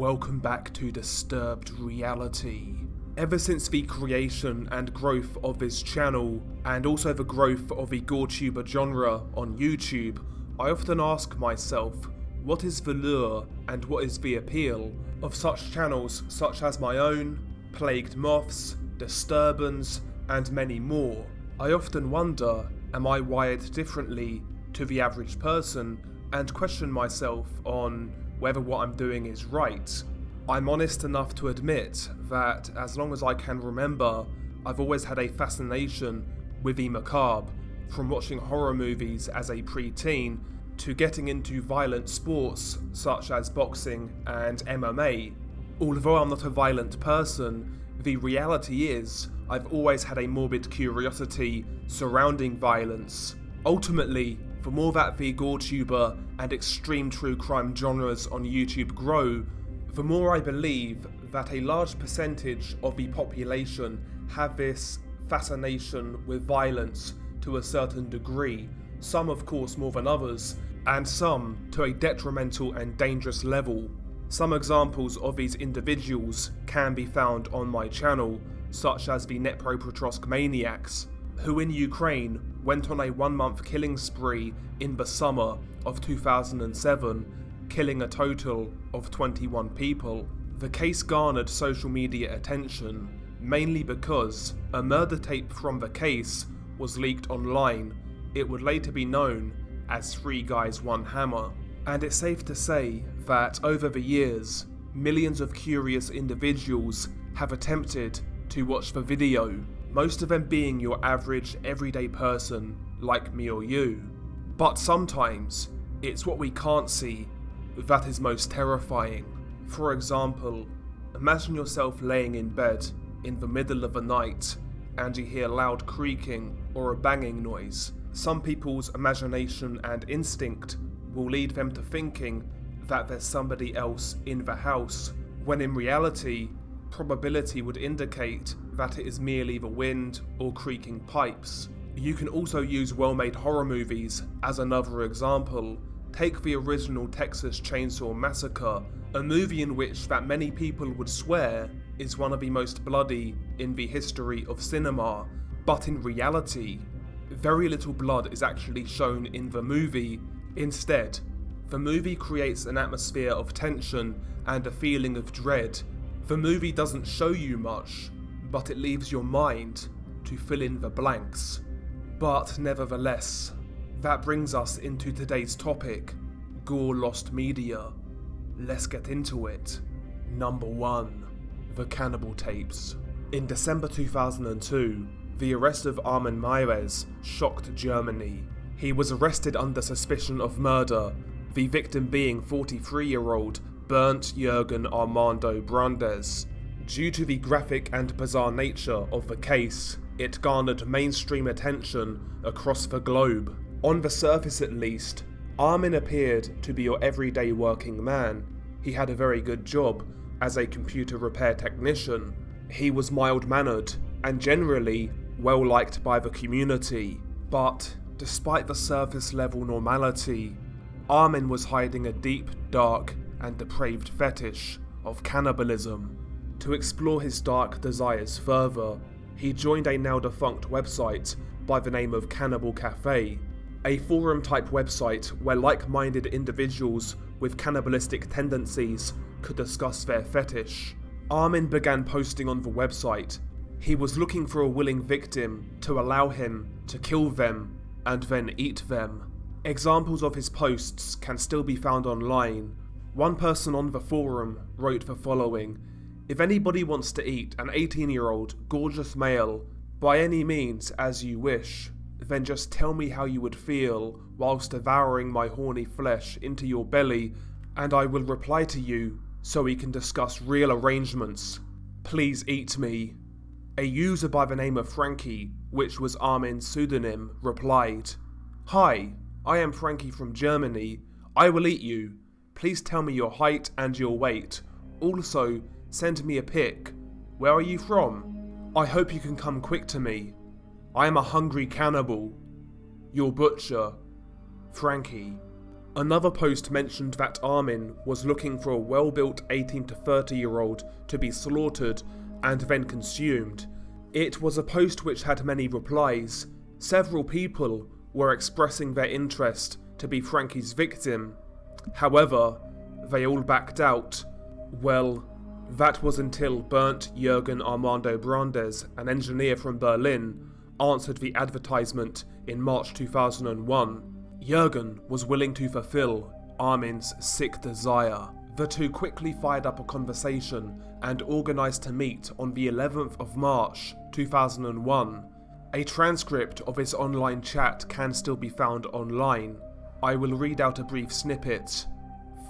welcome back to Disturbed Reality. Ever since the creation and growth of this channel, and also the growth of the GoreTuber genre on YouTube, I often ask myself, what is the lure and what is the appeal of such channels such as my own, Plagued Moths, Disturbance, and many more? I often wonder, am I wired differently to the average person, and question myself on whether what I'm doing is right. I'm honest enough to admit that as long as I can remember, I've always had a fascination with the macabre, from watching horror movies as a pre-teen to getting into violent sports such as boxing and MMA. Although I'm not a violent person, the reality is I've always had a morbid curiosity surrounding violence. Ultimately, the more that the GoreTuber and extreme true crime genres on YouTube grow, the more I believe that a large percentage of the population have this fascination with violence to a certain degree, some of course more than others, and some to a detrimental and dangerous level. Some examples of these individuals can be found on my channel, such as the Nepropetrosk maniacs, who in Ukraine went on a 1-month killing spree in the summer of 2007, killing a total of 21 people. The case garnered social media attention, mainly because a murder tape from the case was leaked online. It would later be known as 3 Guys 1 Hammer. And it's safe to say that over the years, millions of curious individuals have attempted to watch the video, most of them being your average everyday person like me or you. But sometimes, it's what we can't see that is most terrifying. For example, imagine yourself laying in bed in the middle of the night and you hear loud creaking or a banging noise. Some people's imagination and instinct will lead them to thinking that there's somebody else in the house, when in reality, probability would indicate that it is merely the wind or creaking pipes. You can also use well-made horror movies as another example. Take the original Texas Chainsaw Massacre, a movie in which that many people would swear is one of the most bloody in the history of cinema, but in reality, very little blood is actually shown in the movie. Instead, the movie creates an atmosphere of tension and a feeling of dread. The movie doesn't show you much, but it leaves your mind to fill in the blanks. But nevertheless, that brings us into today's topic, Gore Lost Media. Let's get into it. Number 1. The Cannibal Tapes. In December 2002, the arrest of Armin Meiwes shocked Germany. He was arrested under suspicion of murder, the victim being 43-year-old Bernd Jürgen Armando Brandes. Due to the graphic and bizarre nature of the case, it garnered mainstream attention across the globe. On the surface at least, Armin appeared to be your everyday working man. He had a very good job as a computer repair technician. He was mild-mannered and generally well liked by the community. But despite the surface level normality, Armin was hiding a deep, dark and depraved fetish of cannibalism. To explore his dark desires further, he joined a now defunct website by the name of Cannibal Cafe, a forum-type website where like-minded individuals with cannibalistic tendencies could discuss their fetish. Armin began posting on the website. He was looking for a willing victim to allow him to kill them and then eat them. Examples of his posts can still be found online. One person on the forum wrote the following: "If anybody wants to eat an 18-year-old gorgeous male, by any means as you wish, then just tell me how you would feel whilst devouring my horny flesh into your belly, and I will reply to you so we can discuss real arrangements. Please eat me." A user by the name of Frankie, which was Armin's pseudonym, replied, "Hi, I am Frankie from Germany. I will eat you. Please tell me your height and your weight. Also, send me a pic. Where are you from? I hope you can come quick to me. I am a hungry cannibal. Your butcher, Frankie." Another post mentioned that Armin was looking for a well-built 18 to 30-year-old to be slaughtered and then consumed. It was a post which had many replies. Several people were expressing their interest to be Frankie's victim. However, they all backed out. Well, that was until Bernd Jürgen Armando Brandes, an engineer from Berlin, answered the advertisement in March 2001. Jürgen was willing to fulfill Armin's sick desire. The two quickly fired up a conversation and organised to meet on the 11th of March 2001. A transcript of this online chat can still be found online. I will read out a brief snippet.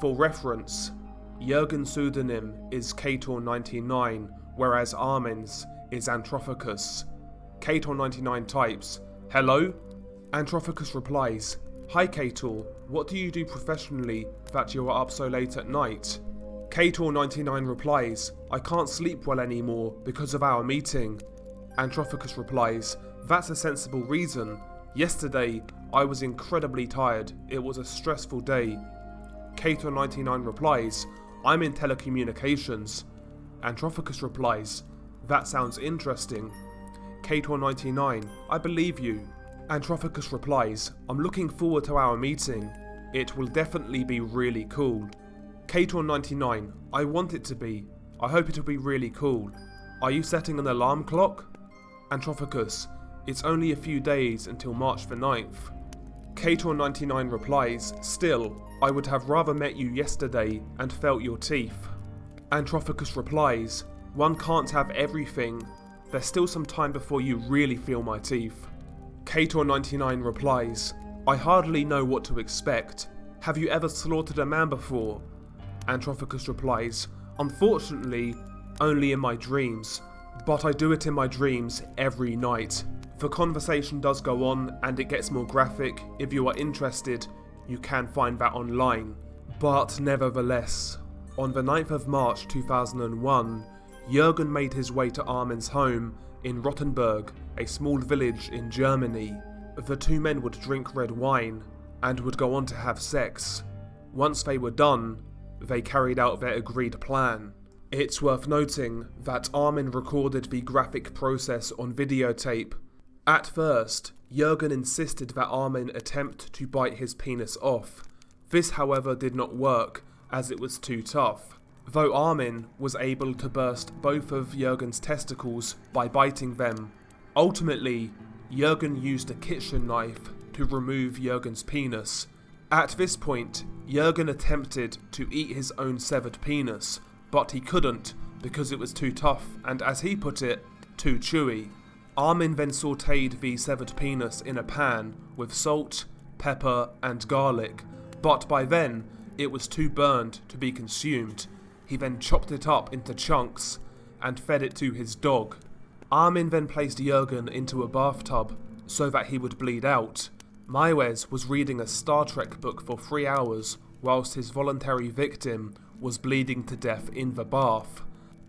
For reference, Jürgen's pseudonym is Cator99, whereas Armin's is Anthropicus. Cator99 types, "Hello?" Anthropicus replies, "Hi Cator, what do you do professionally that you are up so late at night?" Cator99 replies, "I can't sleep well anymore because of our meeting." Anthropicus replies, "That's a sensible reason. Yesterday, I was incredibly tired. It was a stressful day." Cator99 replies, "I'm in telecommunications." Anthropicus replies, "That sounds interesting." Cator99, "I believe you." Anthropicus replies, "I'm looking forward to our meeting. It will definitely be really cool." Cator99, "I want it to be. I hope it will be really cool. Are you setting an alarm clock?" Anthropicus, "It's only a few days until March the 9th. Cator99 replies, "Still, I would have rather met you yesterday and felt your teeth." Anthropicus replies, "One can't have everything. There's still some time before you really feel my teeth." Cator99 replies, "I hardly know what to expect. Have you ever slaughtered a man before?" Anthropicus replies, "Unfortunately, only in my dreams. But I do it in my dreams every night." The conversation does go on and it gets more graphic. If you are interested, you can find that online. But nevertheless, on the 9th of March 2001, Jürgen made his way to Armin's home in Rottenburg, a small village in Germany. The two men would drink red wine and would go on to have sex. Once they were done, they carried out their agreed plan. It's worth noting that Armin recorded the graphic process on videotape. At first, Jürgen insisted that Armin attempt to bite his penis off. This, however, did not work, as it was too tough. Though Armin was able to burst both of Jürgen's testicles by biting them. Ultimately, Jürgen used a kitchen knife to remove Jürgen's penis. At this point, Jürgen attempted to eat his own severed penis, but he couldn't because it was too tough and, as he put it, too chewy. Armin then sautéed the severed penis in a pan with salt, pepper and garlic, but by then it was too burned to be consumed. He then chopped it up into chunks and fed it to his dog. Armin then placed Jürgen into a bathtub so that he would bleed out. Maiwes was reading a Star Trek book for 3 hours whilst his voluntary victim was bleeding to death in the bath.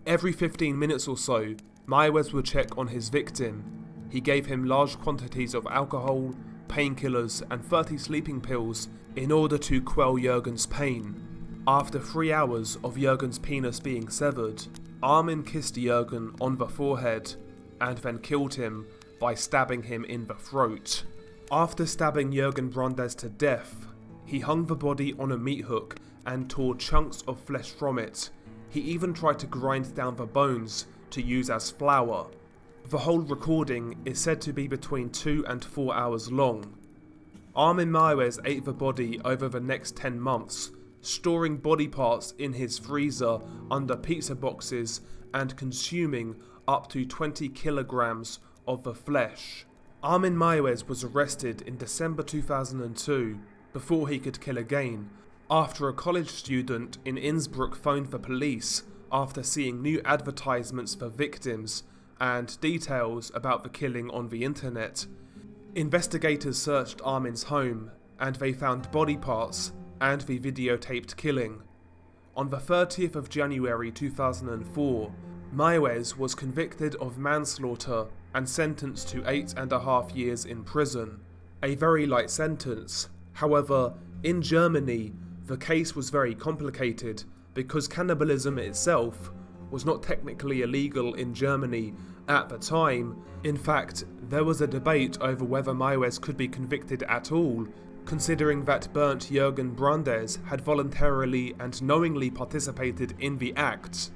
Every 15 minutes or so, Maiwes would check on his victim. He gave him large quantities of alcohol, painkillers and 30 sleeping pills in order to quell Jürgen's pain. After 3 hours of Jürgen's penis being severed, Armin kissed Jürgen on the forehead and then killed him by stabbing him in the throat. After stabbing Jürgen Brandes to death, he hung the body on a meat hook and tore chunks of flesh from it. He even tried to grind down the bones to use as flour. The whole recording is said to be between 2 and 4 hours long. Armin Maiwes ate the body over the next 10 months, storing body parts in his freezer under pizza boxes and consuming up to 20 kilograms of the flesh. Armin Maiwes was arrested in December 2002 before he could kill again, after a college student in Innsbruck phoned the police after seeing new advertisements for victims and details about the killing on the internet. Investigators searched Armin's home and they found body parts and the videotaped killing. On the 30th of January 2004, Maiwes was convicted of manslaughter and sentenced to 8.5 years in prison. A very light sentence. However, In Germany, the case was very complicated because cannibalism itself was not technically illegal in Germany at the time. In fact, there was a debate over whether Maiwes could be convicted at all, considering that Bernd Jürgen Brandes had voluntarily and knowingly participated in the act.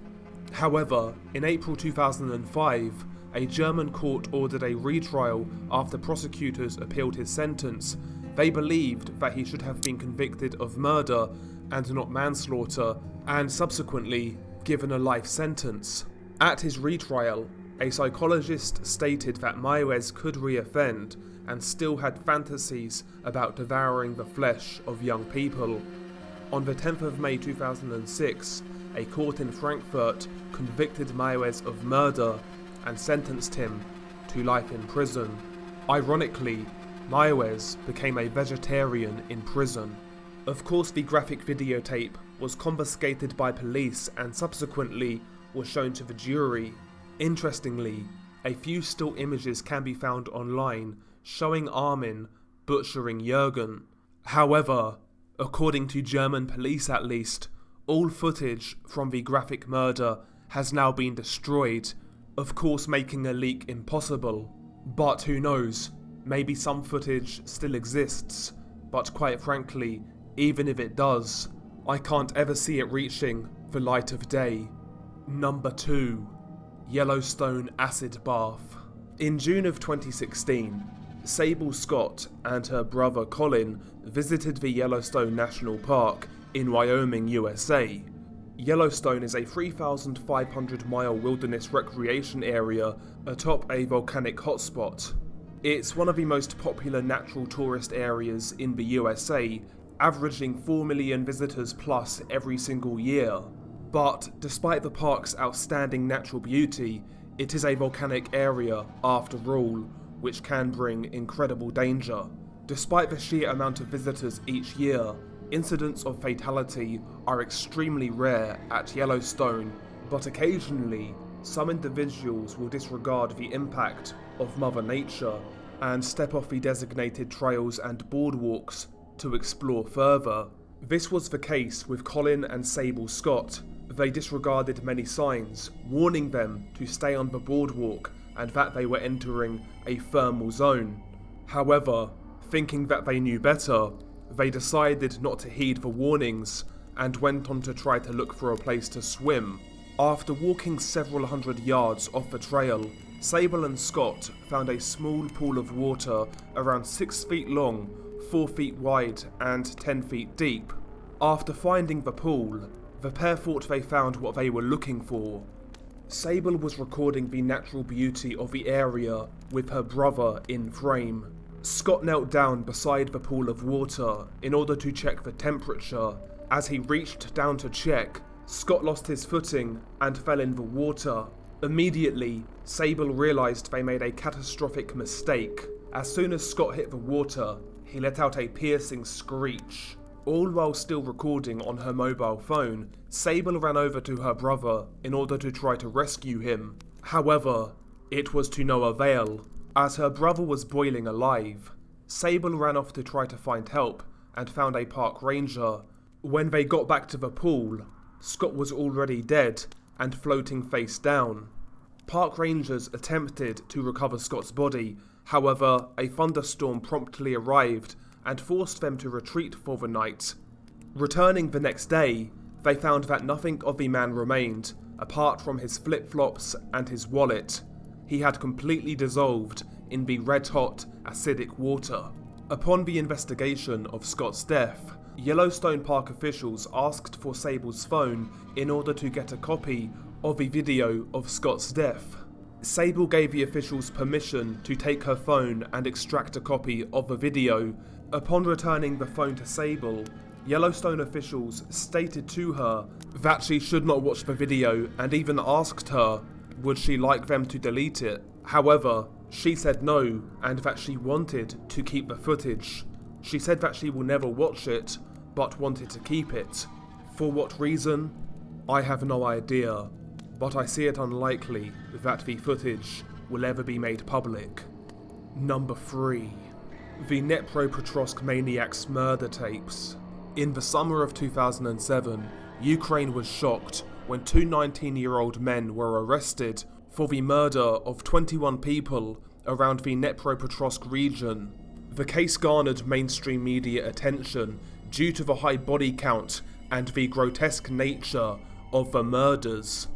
However, in April 2005, a German court ordered a retrial after prosecutors appealed his sentence. They believed that he should have been convicted of murder and not manslaughter, and subsequently given a life sentence. At his retrial, a psychologist stated that Maiwes could reoffend and still had fantasies about devouring the flesh of young people. On the 10th of May 2006, a court in Frankfurt convicted Maiwes of murder and sentenced him to life in prison. Ironically, Maiwes became a vegetarian in prison. Of course, the graphic videotape was confiscated by police and subsequently was shown to the jury. Interestingly, a few still images can be found online showing Armin butchering Jürgen. However, according to German police at least, all footage from the graphic murder has now been destroyed, of course making a leak impossible. But who knows, maybe some footage still exists, but quite frankly, even if it does, I can't ever see it reaching the light of day. Number 2. Yellowstone Acid Bath. In June of 2016, Sable Scott and her brother Colin visited the Yellowstone National Park in Wyoming, USA. Yellowstone is a 3,500-mile wilderness recreation area atop a volcanic hotspot. It's one of the most popular natural tourist areas in the USA, averaging 4 million visitors plus every single year. But despite the park's outstanding natural beauty, it is a volcanic area after all, which can bring incredible danger. Despite the sheer amount of visitors each year, incidents of fatality are extremely rare at Yellowstone, but occasionally, some individuals will disregard the impact of Mother Nature and step off the designated trails and boardwalks to explore further. This was the case with Colin and Sable Scott. They disregarded many signs, warning them to stay on the boardwalk and that they were entering a thermal zone. However, thinking that they knew better, they decided not to heed the warnings and went on to try to look for a place to swim. After walking several hundred yards off the trail, Sable and Scott found a small pool of water around 6 feet long, 4 feet wide and 10 feet deep. After finding the pool, the pair thought they found what they were looking for. Sable was recording the natural beauty of the area with her brother in frame. Scott knelt down beside the pool of water in order to check the temperature. As he reached down to check, Scott lost his footing and fell in the water. Immediately, Sable realized they made a catastrophic mistake. As soon as Scott hit the water, he let out a piercing screech. All while still recording on her mobile phone, Sable ran over to her brother in order to try to rescue him. However, it was to no avail, as her brother was boiling alive. Sable ran off to try to find help and found a park ranger. When they got back to the pool, Scott was already dead and floating face down. Park rangers attempted to recover Scott's body, however, a thunderstorm promptly arrived and forced them to retreat for the night. Returning the next day, they found that nothing of the man remained, apart from his flip-flops and his wallet. He had completely dissolved in the red-hot, acidic water. Upon the investigation of Scott's death, Yellowstone Park officials asked for Sable's phone in order to get a copy of the video of Scott's death. Sable gave the officials permission to take her phone and extract a copy of the video. Upon returning the phone to Sable, Yellowstone officials stated to her that she should not watch the video and even asked her would she like them to delete it. However, she said no and that she wanted to keep the footage. She said that she will never watch it, but wanted to keep it. For what reason? I have no idea, but I see it unlikely that the footage will ever be made public. Number 3. The Dnipropetrovsk Maniac's murder tapes. In the summer of 2007, Ukraine was shocked when two 19-year-old men were arrested for the murder of 21 people around the Dnipropetrovsk region. The case garnered mainstream media attention due to the high body count and the grotesque nature of the murders.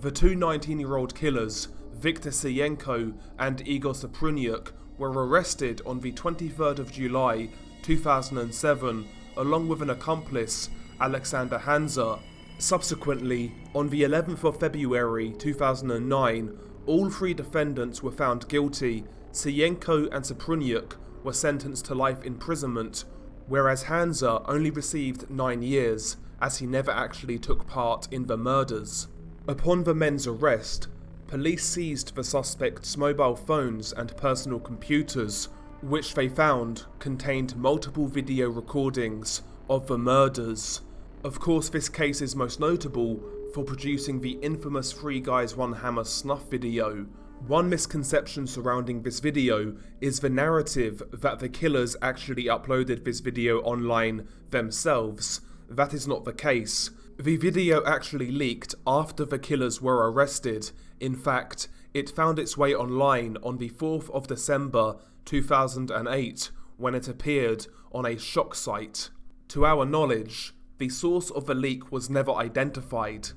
The two 19-year-old killers, Viktor Sienko and Igor Saprunyuk, were arrested on the 23rd of July 2007 along with an accomplice, Alexander Hanza. Subsequently, on the 11th of February 2009, all three defendants were found guilty. Sienko and Saprunyuk were sentenced to life imprisonment, whereas Hanza only received 9 years, as he never actually took part in the murders. Upon the men's arrest, police seized the suspects' mobile phones and personal computers, which they found contained multiple video recordings of the murders. Of course, this case is most notable for producing the infamous Three Guys One Hammer snuff video. One misconception surrounding this video is the narrative that the killers actually uploaded this video online themselves. That is not the case. The video actually leaked after the killers were arrested. In fact, it found its way online on the 4th of December 2008 when it appeared on a shock site. To our knowledge, the source of the leak was never identified.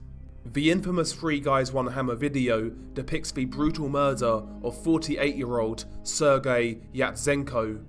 The infamous Three Guys One Hammer video depicts the brutal murder of 48-year-old Sergei Yatsenko.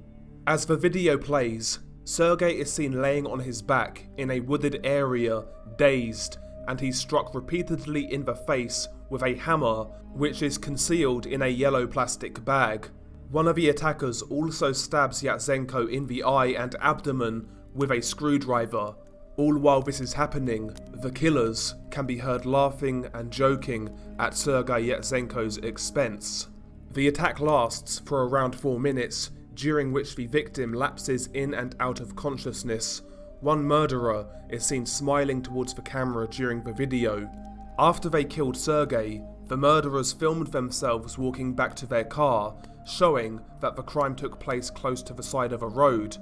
As the video plays, Sergei is seen laying on his back in a wooded area, dazed, and he's struck repeatedly in the face with a hammer, which is concealed in a yellow plastic bag. One of the attackers also stabs Yatsenko in the eye and abdomen with a screwdriver. All while this is happening, the killers can be heard laughing and joking at Sergei Yatsenko's expense. The attack lasts for around 4 minutes, during which the victim lapses in and out of consciousness. One murderer is seen smiling towards the camera during the video. After they killed Sergei, the murderers filmed themselves walking back to their car, showing that the crime took place close to the side of a road.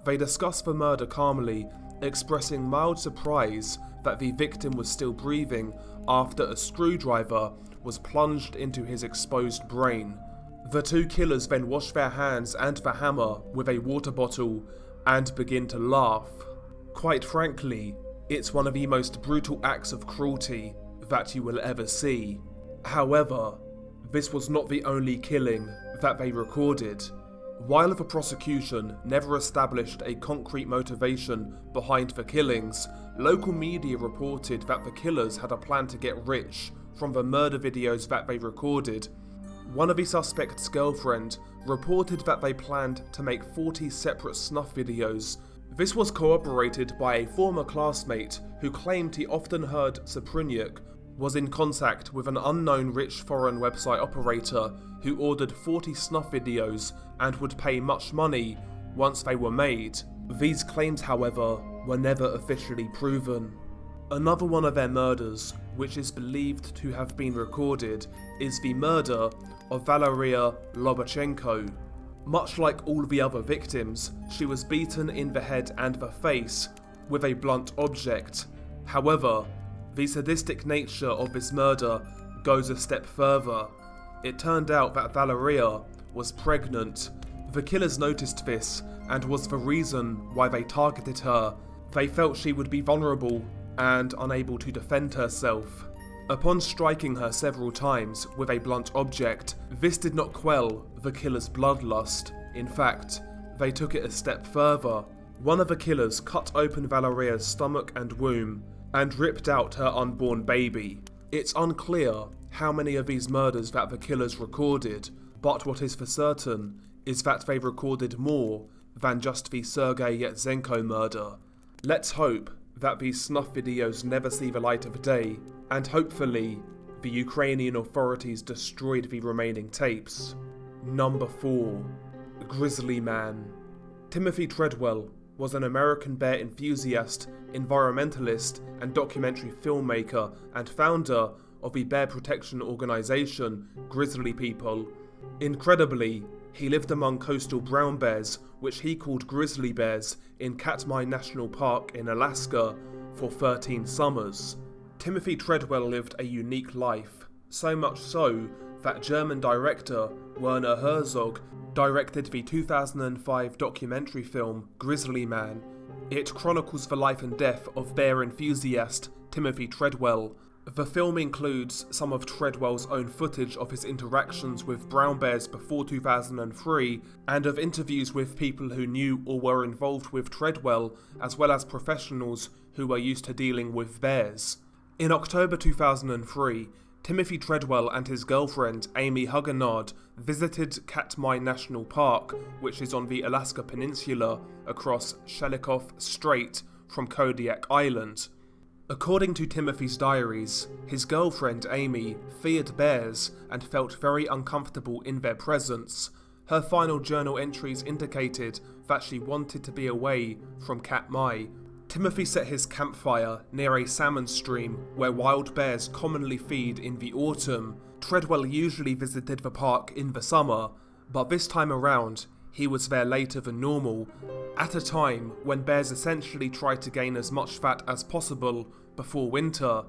They discuss the murder calmly, expressing mild surprise that the victim was still breathing after a screwdriver was plunged into his exposed brain. The two killers then wash their hands and the hammer with a water bottle and begin to laugh. Quite frankly, it's one of the most brutal acts of cruelty that you will ever see. However, this was not the only killing that they recorded. While the prosecution never established a concrete motivation behind the killings, local media reported that the killers had a plan to get rich from the murder videos that they recorded. One of the suspect's girlfriend reported that they planned to make 40 separate snuff videos. This was corroborated by a former classmate who claimed he often heard Saprunyuk was in contact with an unknown rich foreign website operator who ordered 40 snuff videos and would pay much money once they were made. These claims, however, were never officially proven. Another one of their murders, which is believed to have been recorded, is the murder of Valeria Lobachenko. Much like all the other victims, she was beaten in the head and the face with a blunt object. However, the sadistic nature of this murder goes a step further. It turned out that Valeria was pregnant. The killers noticed this and was the reason why they targeted her. They felt she would be vulnerable and unable to defend herself. Upon striking her several times with a blunt object, this did not quell the killer's bloodlust. In fact, they took it a step further. One of the killers cut open Valeria's stomach and womb and ripped out her unborn baby. It's unclear how many of these murders that the killers recorded, but what is for certain is that they recorded more than just the Sergei Yatsenko murder. Let's hope that these snuff videos never see the light of day, and hopefully the Ukrainian authorities destroyed the remaining tapes. Number 4. Grizzly Man. Timothy Treadwell was an American bear enthusiast, environmentalist, and documentary filmmaker and founder of the bear protection organization Grizzly People. Incredibly, He lived among coastal brown bears, which he called grizzly bears, in Katmai National Park in Alaska for 13 summers. Timothy Treadwell lived a unique life, so much so that German director Werner Herzog directed the 2005 documentary film Grizzly Man. It chronicles the life and death of bear enthusiast Timothy Treadwell. The film includes some of Treadwell's own footage of his interactions with brown bears before 2003 and of interviews with people who knew or were involved with Treadwell, as well as professionals who were used to dealing with bears. In October 2003, Timothy Treadwell and his girlfriend Amy Huggenard visited Katmai National Park, which is on the Alaska Peninsula across Shelikof Strait from Kodiak Island. According to Timothy's diaries, his girlfriend Amy feared bears and felt very uncomfortable in their presence. Her final journal entries indicated that she wanted to be away from Katmai. Timothy set his campfire near a salmon stream where wild bears commonly feed in the autumn. Treadwell usually visited the park in the summer, but this time around, he was there later than normal, at a time when bears essentially tried to gain as much fat as possible before winter.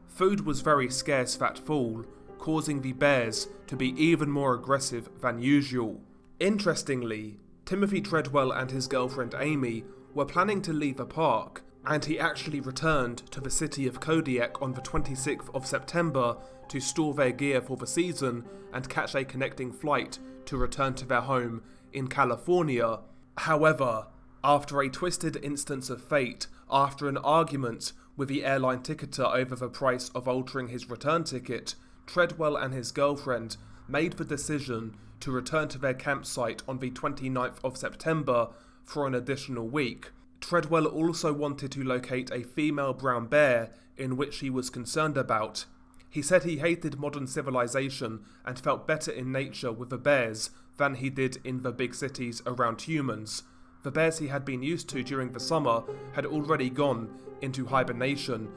Food was very scarce that fall, causing the bears to be even more aggressive than usual. Interestingly, Timothy Treadwell and his girlfriend Amy were planning to leave the park, and he actually returned to the city of Kodiak on the 26th of September to store their gear for the season and catch a connecting flight to return to their home in California. However, after a twisted instance of fate, after an argument with the airline ticketer over the price of altering his return ticket, Treadwell and his girlfriend made the decision to return to their campsite on the 29th of September for an additional week. Treadwell also wanted to locate a female brown bear in which he was concerned about. He said he hated modern civilization and felt better in nature with the bears than he did in the big cities around humans. The bears he had been used to during the summer had already gone into hibernation,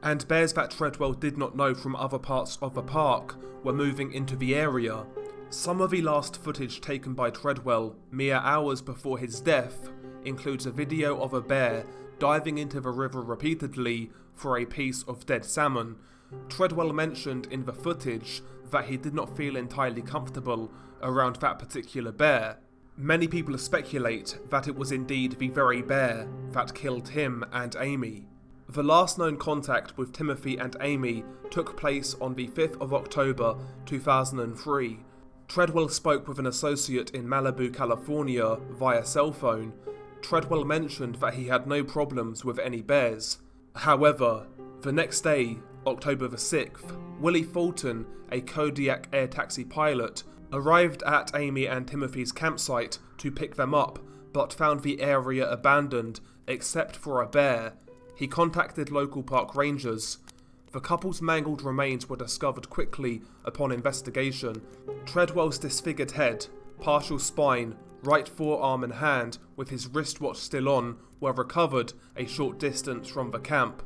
and bears that Treadwell did not know from other parts of the park were moving into the area. Some of the last footage taken by Treadwell mere hours before his death includes a video of a bear diving into the river repeatedly for a piece of dead salmon. Treadwell mentioned in the footage that he did not feel entirely comfortable around that particular bear. Many people speculate that it was indeed the very bear that killed him and Amy. The last known contact with Timothy and Amy took place on the 5th of October 2003. Treadwell spoke with an associate in Malibu, California via cell phone. Treadwell mentioned that he had no problems with any bears. However, the next day, October the 6th, Willie Fulton, a Kodiak air taxi pilot, arrived at Amy and Timothy's campsite to pick them up, but found the area abandoned except for a bear. He contacted local park rangers. The couple's mangled remains were discovered quickly upon investigation. Treadwell's disfigured head, partial spine, right forearm and hand with his wristwatch still on were recovered a short distance from the camp.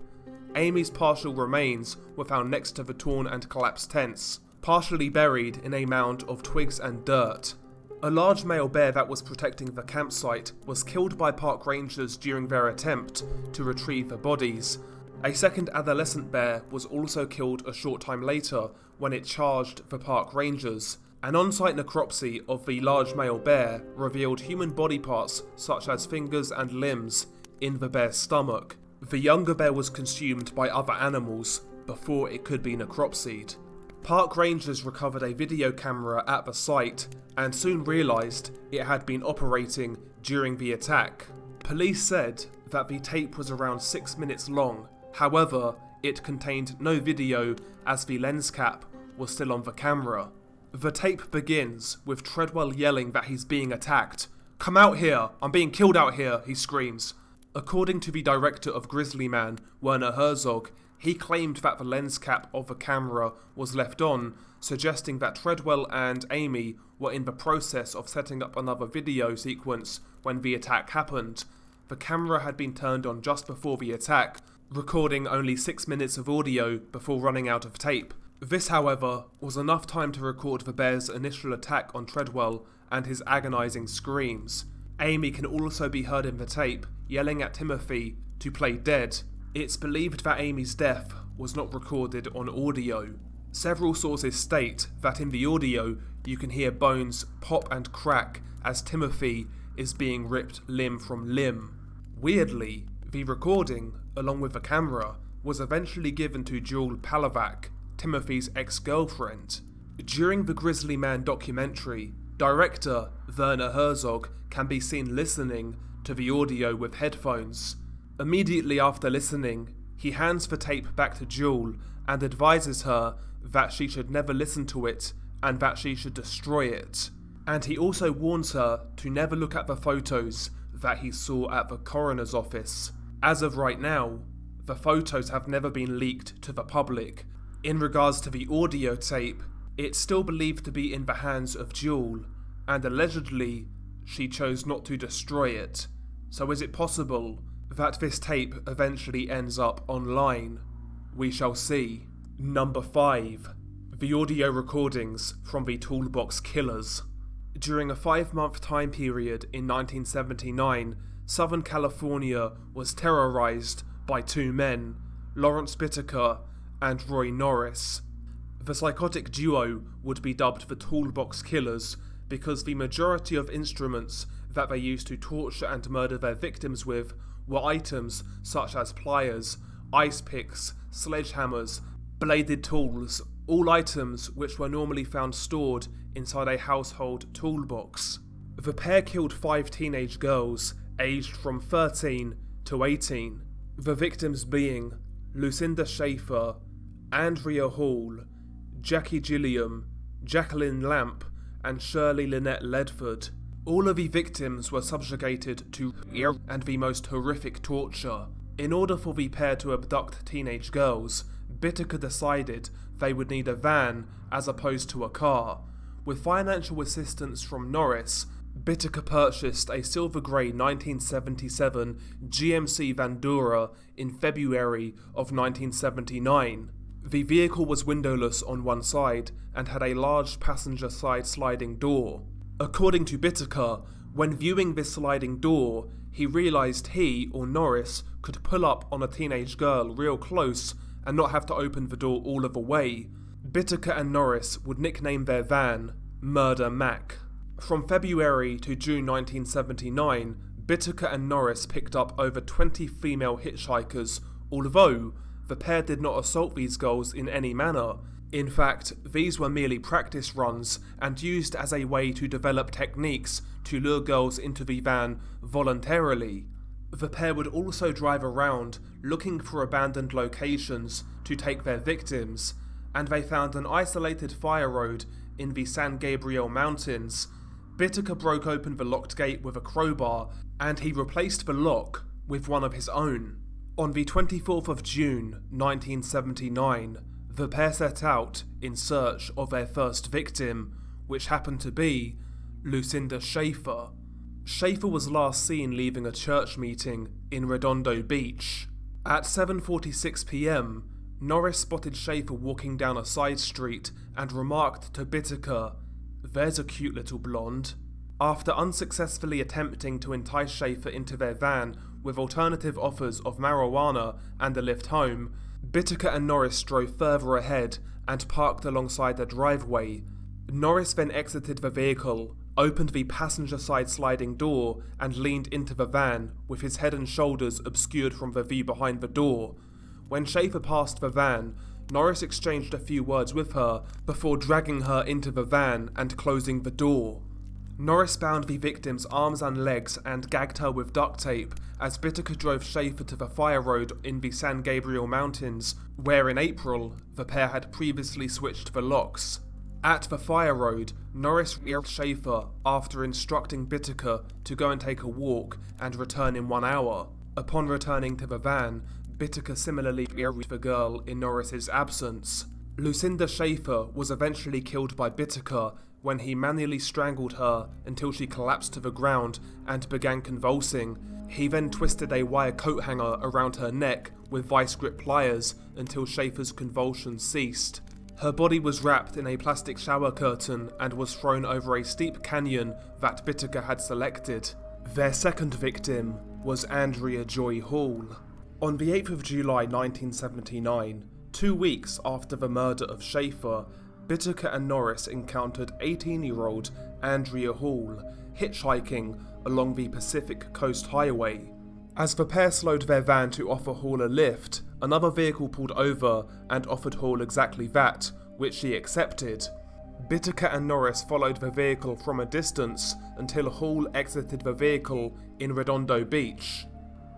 Amy's partial remains were found next to the torn and collapsed tents, partially buried in a mound of twigs and dirt. A large male bear that was protecting the campsite was killed by park rangers during their attempt to retrieve the bodies. A second adolescent bear was also killed a short time later when it charged the park rangers. An on-site necropsy of the large male bear revealed human body parts such as fingers and limbs in the bear's stomach. The younger bear was consumed by other animals before it could be necropsied. Park rangers recovered a video camera at the site and soon realised it had been operating during the attack. Police said that the tape was around 6 minutes long. However, it contained no video as the lens cap was still on the camera. The tape begins with Treadwell yelling that he's being attacked. "Come out here! I'm being killed out here!" he screams. According to the director of Grizzly Man, Werner Herzog, he claimed that the lens cap of the camera was left on, suggesting that Treadwell and Amy were in the process of setting up another video sequence when the attack happened. The camera had been turned on just before the attack, recording only 6 minutes of audio before running out of tape. This, however, was enough time to record the bear's initial attack on Treadwell and his agonising screams. Amy can also be heard in the tape yelling at Timothy to play dead. It's believed that Amy's death was not recorded on audio. Several sources state that in the audio you can hear bones pop and crack as Timothy is being ripped limb from limb. Weirdly, the recording, along with the camera, was eventually given to Jewel Palavac, Timothy's ex-girlfriend. During the Grizzly Man documentary, director Werner Herzog can be seen listening to the audio with headphones. Immediately after listening, he hands the tape back to Jewel and advises her that she should never listen to it and that she should destroy it. And he also warns her to never look at the photos that he saw at the coroner's office. As of right now, the photos have never been leaked to the public. In regards to the audio tape, it's still believed to be in the hands of Jewel, and allegedly, she chose not to destroy it. So is it possible that this tape eventually ends up online? We shall see. Number 5. The audio recordings from the Toolbox killers. During a 5-month time period in 1979, Southern California was terrorized by 2 men, Lawrence Bittaker and Roy Norris. The psychotic duo would be dubbed the Toolbox Killers because the majority of instruments that they used to torture and murder their victims with were items such as pliers, ice picks, sledgehammers, bladed tools, all items which were normally found stored inside a household toolbox. The pair killed 5 teenage girls aged from 13 to 18, the victims being Lucinda Schaefer, Andrea Hall, Jackie Gilliam, Jacqueline Lamp, and Shirley Lynette Ledford. All of the victims were subjugated to and the most horrific torture. In order for the pair to abduct teenage girls, Bittaker decided they would need a van as opposed to a car. With financial assistance from Norris, Bittaker purchased a silver grey 1977 GMC Vandura in February of 1979. The vehicle was windowless on one side and had a large passenger side sliding door. According to Bittaker, when viewing this sliding door, he realised he, or Norris, could pull up on a teenage girl real close and not have to open the door all of the way. Bittaker and Norris would nickname their van Murder Mac. From February to June 1979, Bittaker and Norris picked up over 20 female hitchhikers, although the pair did not assault these girls in any manner. In fact, these were merely practice runs and used as a way to develop techniques to lure girls into the van voluntarily. The pair would also drive around looking for abandoned locations to take their victims, and they found an isolated fire road in the San Gabriel Mountains. Bittaker broke open the locked gate with a crowbar, and he replaced the lock with one of his own. On the 24th of June 1979, the pair set out in search of their first victim, which happened to be Lucinda Schaefer. Schaefer was last seen leaving a church meeting in Redondo Beach. At 7:46 p.m, Norris spotted Schaefer walking down a side street and remarked to Bittaker, "There's a cute little blonde." After unsuccessfully attempting to entice Schaefer into their van with alternative offers of marijuana and a lift home, Bittaker and Norris drove further ahead and parked alongside the driveway. Norris then exited the vehicle, opened the passenger side sliding door and leaned into the van with his head and shoulders obscured from the view behind the door. When Schaefer passed the van, Norris exchanged a few words with her before dragging her into the van and closing the door. Norris bound the victim's arms and legs and gagged her with duct tape as Bittaker drove Schaefer to the fire road in the San Gabriel Mountains, where in April the pair had previously switched the locks. At the fire road, Norris reared Schaefer after instructing Bittaker to go and take a walk and return in 1 hour. Upon returning to the van, Bittaker similarly reared the girl in Norris's absence. Lucinda Schaefer was eventually killed by Bittaker when he manually strangled her until she collapsed to the ground and began convulsing. He then twisted a wire coat hanger around her neck with vice grip pliers until Schaefer's convulsions ceased. Her body was wrapped in a plastic shower curtain and was thrown over a steep canyon that Bittaker had selected. Their second victim was Andrea Joy Hall. On the 8th of July 1979, 2 weeks after the murder of Schaefer, Bittaker and Norris encountered 18-year-old Andrea Hall hitchhiking along the Pacific Coast Highway. As the pair slowed their van to offer Hall a lift, another vehicle pulled over and offered Hall exactly that, which she accepted. Bittaker and Norris followed the vehicle from a distance until Hall exited the vehicle in Redondo Beach.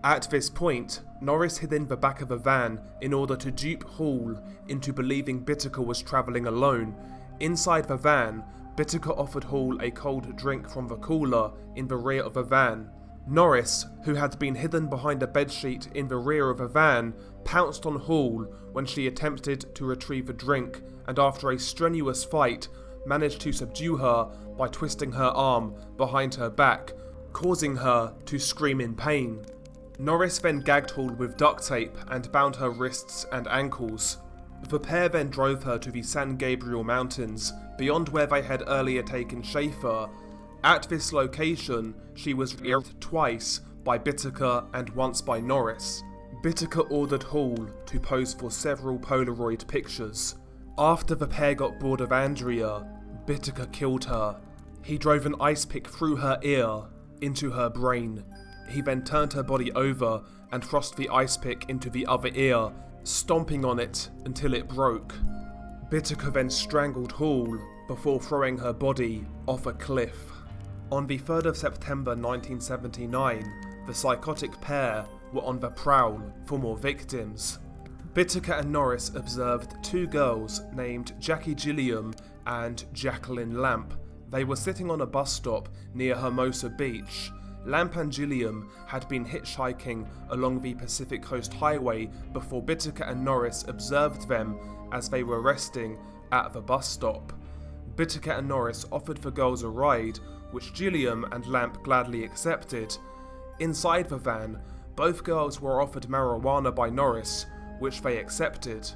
At this point, Norris hid in the back of a van in order to dupe Hall into believing Bittaker was travelling alone. Inside the van, Bittaker offered Hall a cold drink from the cooler in the rear of the van. Norris, who had been hidden behind a bedsheet in the rear of a van, pounced on Hall when she attempted to retrieve a drink, and after a strenuous fight, managed to subdue her by twisting her arm behind her back, causing her to scream in pain. Norris then gagged Hall with duct tape and bound her wrists and ankles. The pair then drove her to the San Gabriel Mountains, beyond where they had earlier taken Schaefer. At this location, she was raped twice by Bittaker and once by Norris. Bittaker ordered Hall to pose for several Polaroid pictures. After the pair got bored of Andrea, Bittaker killed her. He drove an ice pick through her ear into her brain. He then turned her body over and thrust the ice pick into the other ear, stomping on it until it broke. Bittaker then strangled Hall before throwing her body off a cliff. On the 3rd of September 1979, the psychotic pair were on the prowl for more victims. Bittaker and Norris observed 2 girls named Jackie Gilliam and Jacqueline Lamp. They were sitting on a bus stop near Hermosa Beach. Lamp and Gilliam had been hitchhiking along the Pacific Coast Highway before Bittaker and Norris observed them as they were resting at the bus stop. Bittaker and Norris offered the girls a ride, which Gilliam and Lamp gladly accepted. Inside the van, both girls were offered marijuana by Norris, which they accepted.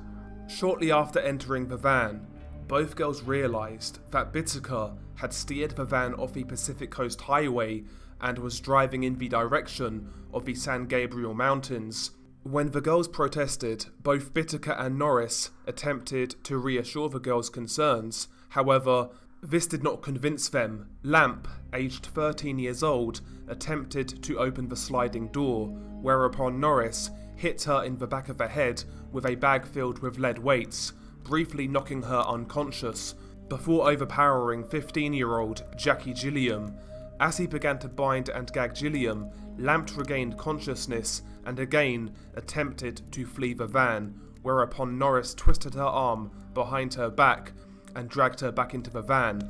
Shortly after entering the van, both girls realised that Bittaker had steered the van off the Pacific Coast Highway and was driving in the direction of the San Gabriel Mountains. When the girls protested, both Bittaker and Norris attempted to reassure the girls' concerns. However, this did not convince them. Lamp, aged 13 years old, attempted to open the sliding door, whereupon Norris hit her in the back of the head with a bag filled with lead weights, briefly knocking her unconscious, before overpowering 15-year-old Jackie Gilliam. As he began to bind and gag Gilliam, Lamp regained consciousness and again attempted to flee the van, whereupon Norris twisted her arm behind her back and dragged her back into the van.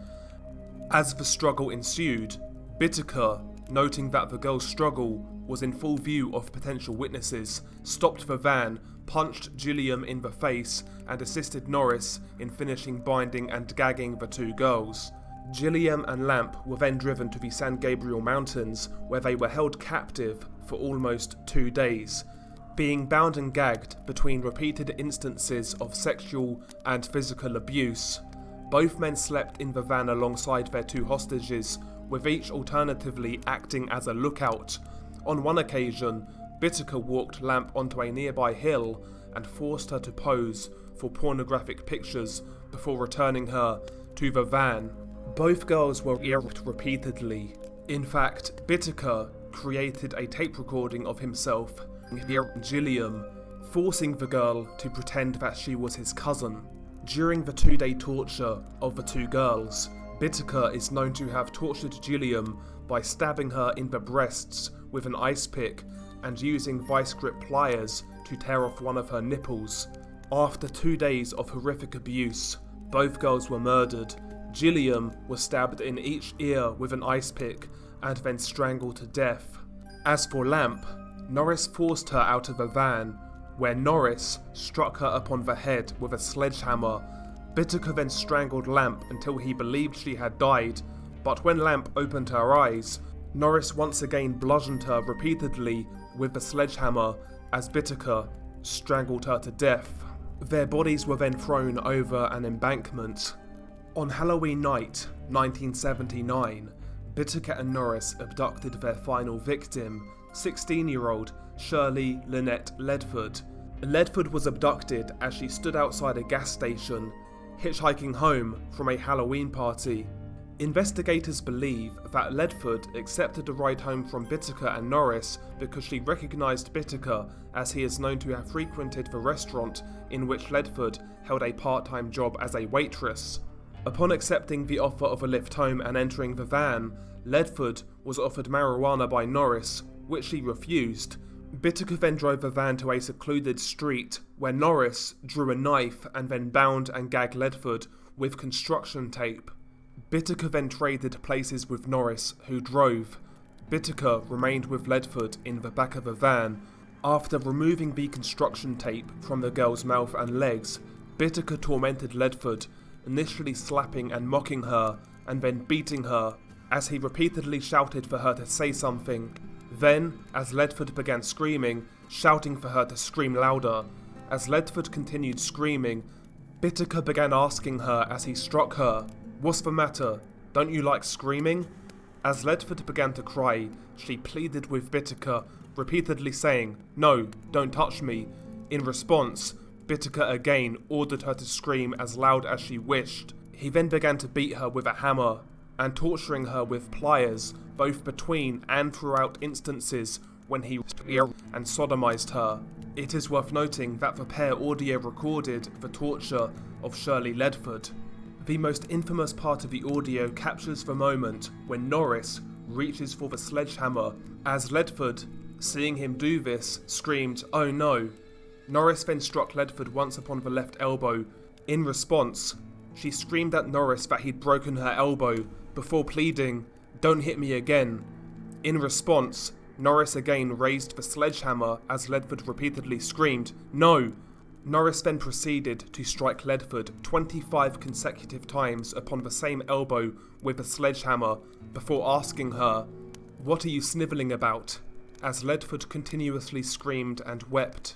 As the struggle ensued, Bittaker, noting that the girl's struggle was in full view of potential witnesses, stopped the van, punched Gilliam in the face, and assisted Norris in finishing binding and gagging the 2 girls. Gilliam and Lamp were then driven to the San Gabriel Mountains, where they were held captive for almost 2 days. Being bound and gagged between repeated instances of sexual and physical abuse, both men slept in the van alongside their 2 hostages, with each alternatively acting as a lookout. On one occasion, Bittaker walked Lamp onto a nearby hill and forced her to pose for pornographic pictures before returning her to the van. Both girls were raped repeatedly. In fact, Bittaker created a tape recording of himself with Gilliam, forcing the girl to pretend that she was his cousin. During the 2-day torture of the 2 girls, Bittaker is known to have tortured Gilliam by stabbing her in the breasts with an ice pick and using vice grip pliers to tear off one of her nipples. After 2 days of horrific abuse, both girls were murdered. Gilliam was stabbed in each ear with an ice pick and then strangled to death. As for Lamp, Norris forced her out of the van, where Norris struck her upon the head with a sledgehammer. Bittaker then strangled Lamp until he believed she had died, but when Lamp opened her eyes, Norris once again bludgeoned her repeatedly with the sledgehammer as Bittaker strangled her to death. Their bodies were then thrown over an embankment. On Halloween night, 1979, Bittaker and Norris abducted their final victim, 16-year-old Shirley Lynette Ledford. Ledford was abducted as she stood outside a gas station, hitchhiking home from a Halloween party. Investigators believe that Ledford accepted a ride home from Bittaker and Norris because she recognised Bittaker, as he is known to have frequented the restaurant in which Ledford held a part-time job as a waitress. Upon accepting the offer of a lift home and entering the van, Ledford was offered marijuana by Norris, which she refused. Bittaker then drove the van to a secluded street, where Norris drew a knife and then bound and gagged Ledford with construction tape. Bittaker then traded places with Norris, who drove. Bittaker remained with Ledford in the back of the van. After removing the construction tape from the girl's mouth and legs, Bittaker tormented Ledford, initially slapping and mocking her, and then beating her, as he repeatedly shouted for her to say something. Then, as Ledford began screaming, shouting for her to scream louder. As Ledford continued screaming, Bittaker began asking her as he struck her, "What's the matter? Don't you like screaming?" As Ledford began to cry, she pleaded with Bittaker, repeatedly saying, "No, don't touch me." In response, Bittaker again ordered her to scream as loud as she wished. He then began to beat her with a hammer and torturing her with pliers, both between and throughout instances when he and sodomized her. It is worth noting that the pair audio recorded the torture of Shirley Ledford. The most infamous part of the audio captures the moment when Norris reaches for the sledgehammer, as Ledford, seeing him do this, screamed, "Oh no." Norris then struck Ledford once upon the left elbow. In response, she screamed at Norris that he'd broken her elbow, before pleading, "Don't hit me again." In response, Norris again raised the sledgehammer as Ledford repeatedly screamed, "No!" Norris then proceeded to strike Ledford 25 consecutive times upon the same elbow with a sledgehammer, before asking her, "What are you snivelling about?" as Ledford continuously screamed and wept.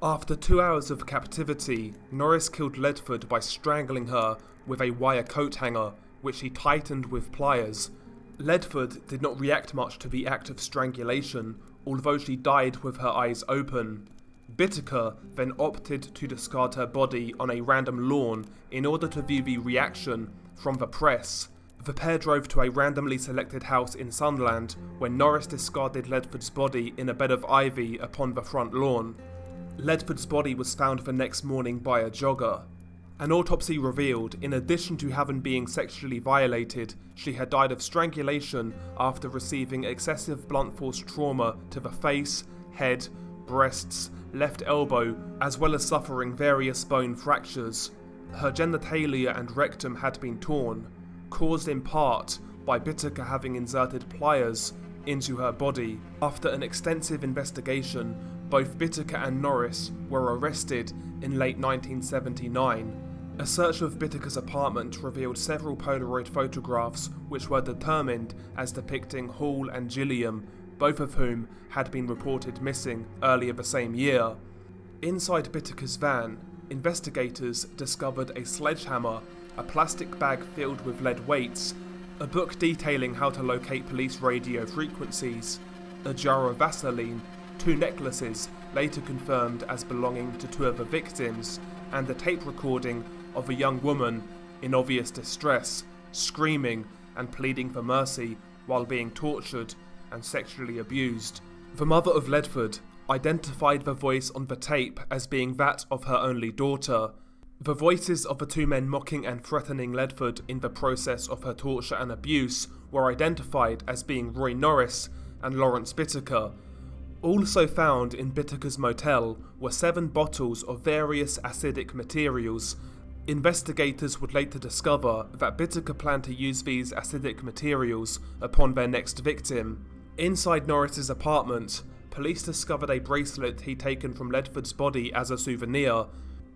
After 2 hours of captivity, Norris killed Ledford by strangling her with a wire coat hanger, which he tightened with pliers. Ledford did not react much to the act of strangulation, although she died with her eyes open. Bittaker then opted to discard her body on a random lawn in order to view the reaction from the press. The pair drove to a randomly selected house in Sunderland, where Norris discarded Ledford's body in a bed of ivy upon the front lawn. Ledford's body was found the next morning by a jogger. An autopsy revealed, in addition to having been sexually violated, she had died of strangulation after receiving excessive blunt force trauma to the face, head, breasts, left elbow, as well as suffering various bone fractures. Her genitalia and rectum had been torn, caused in part by Bittaker having inserted pliers into her body. After an extensive investigation, both Bittaker and Norris were arrested in late 1979. A search of Bittaker's apartment revealed several Polaroid photographs which were determined as depicting Hall and Gilliam, both of whom had been reported missing earlier the same year. Inside Bittaker's van, investigators discovered a sledgehammer, a plastic bag filled with lead weights, a book detailing how to locate police radio frequencies, a jar of Vaseline, 2 necklaces later confirmed as belonging to 2 of the victims, and a tape recording of a young woman in obvious distress, screaming and pleading for mercy while being tortured and sexually abused. The mother of Ledford identified the voice on the tape as being that of her only daughter. The voices of the 2 men mocking and threatening Ledford in the process of her torture and abuse were identified as being Roy Norris and Lawrence Bittaker. Also found in Bittaker's motel were 7 bottles of various acidic materials. Investigators would later discover that Bittaker planned to use these acidic materials upon their next victim. Inside Norris's apartment, police discovered a bracelet he'd taken from Ledford's body as a souvenir.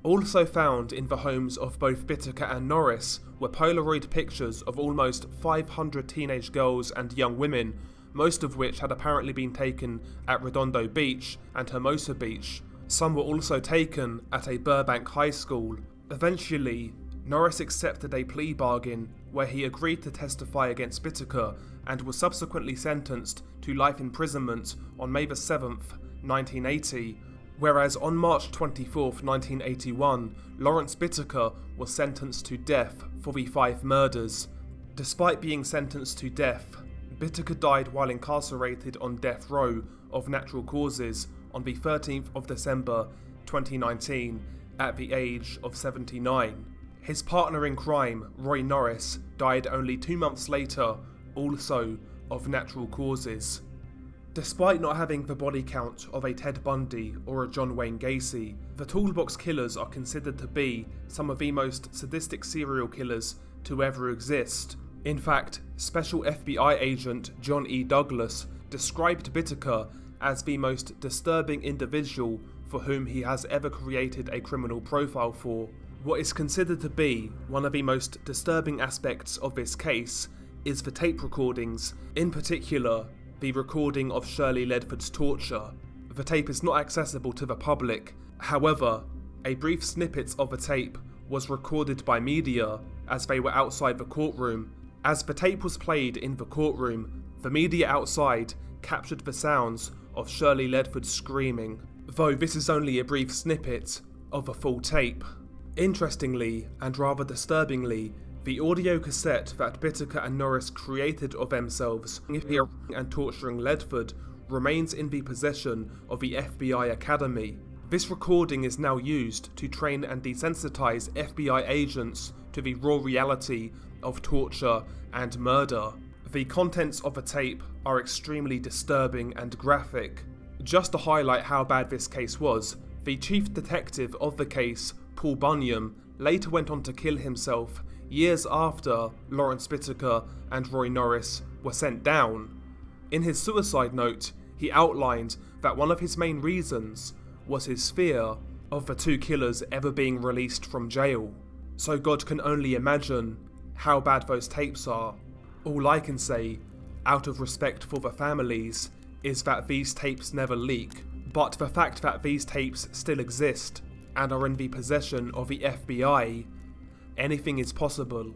Also found in the homes of both Bittaker and Norris were Polaroid pictures of almost 500 teenage girls and young women, most of which had apparently been taken at Redondo Beach and Hermosa Beach. Some were also taken at a Burbank high school. Eventually, Norris accepted a plea bargain where he agreed to testify against Bittaker and was subsequently sentenced to life imprisonment on May 7th, 1980, whereas on March 24th, 1981, Lawrence Bittaker was sentenced to death for the 5 murders. Despite being sentenced to death, Bittaker died while incarcerated on death row of natural causes on the 13th of December 2019 at the age of 79. His partner in crime, Roy Norris, died only 2 months later, also of natural causes. Despite not having the body count of a Ted Bundy or a John Wayne Gacy, the Toolbox killers are considered to be some of the most sadistic serial killers to ever exist. In fact, Special FBI agent John E. Douglas described Bittaker as the most disturbing individual for whom he has ever created a criminal profile for. What is considered to be one of the most disturbing aspects of this case is the tape recordings, in particular, the recording of Shirley Ledford's torture. The tape is not accessible to the public. However, a brief snippet of the tape was recorded by media as they were outside the courtroom. As the tape was played in the courtroom, the media outside captured the sounds of Shirley Ledford screaming, though this is only a brief snippet of a full tape. Interestingly, and rather disturbingly, the audio cassette that Bittaker and Norris created of themselves and torturing Ledford remains in the possession of the FBI Academy. This recording is now used to train and desensitize FBI agents to the raw reality of torture and murder. The contents of the tape are extremely disturbing and graphic. Just to highlight how bad this case was, the chief detective of the case, Paul Bunyan, later went on to kill himself years after Lawrence Bittaker and Roy Norris were sent down. In his suicide note, he outlined that one of his main reasons was his fear of the 2 killers ever being released from jail. So God can only imagine how bad those tapes are. All I can say, out of respect for the families, is that these tapes never leak, but the fact that these tapes still exist and are in the possession of the FBI, anything is possible.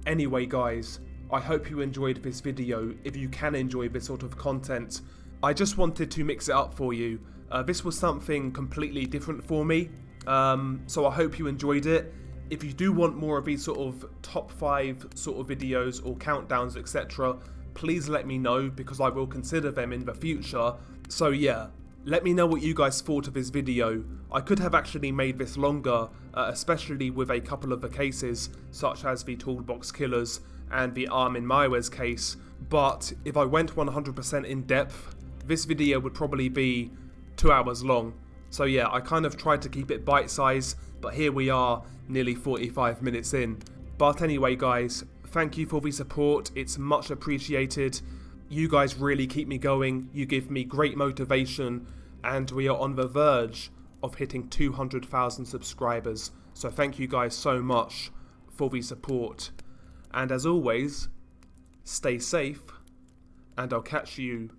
Anyway guys, I hope you enjoyed this video, if you can enjoy this sort of content. I just wanted to mix it up for you. This was something completely different for me, so I hope you enjoyed it. If you do want more of these sort of top 5 sort of videos or countdowns, etc., please let me know, because I will consider them in the future. So yeah, let me know what you guys thought of this video. I could have actually made this longer, especially with a couple of the cases, such as the Toolbox Killers and the Armin Meiwes case, but if I went 100% in depth, this video would probably be 2 hours long. So yeah, I kind of tried to keep it bite-sized, but here we are, nearly 45 minutes in. But anyway guys, thank you for the support, it's much appreciated. You guys really keep me going, you give me great motivation, and we are on the verge of hitting 200,000 subscribers. So thank you guys so much for the support. And as always, stay safe, and I'll catch you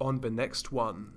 on the next one.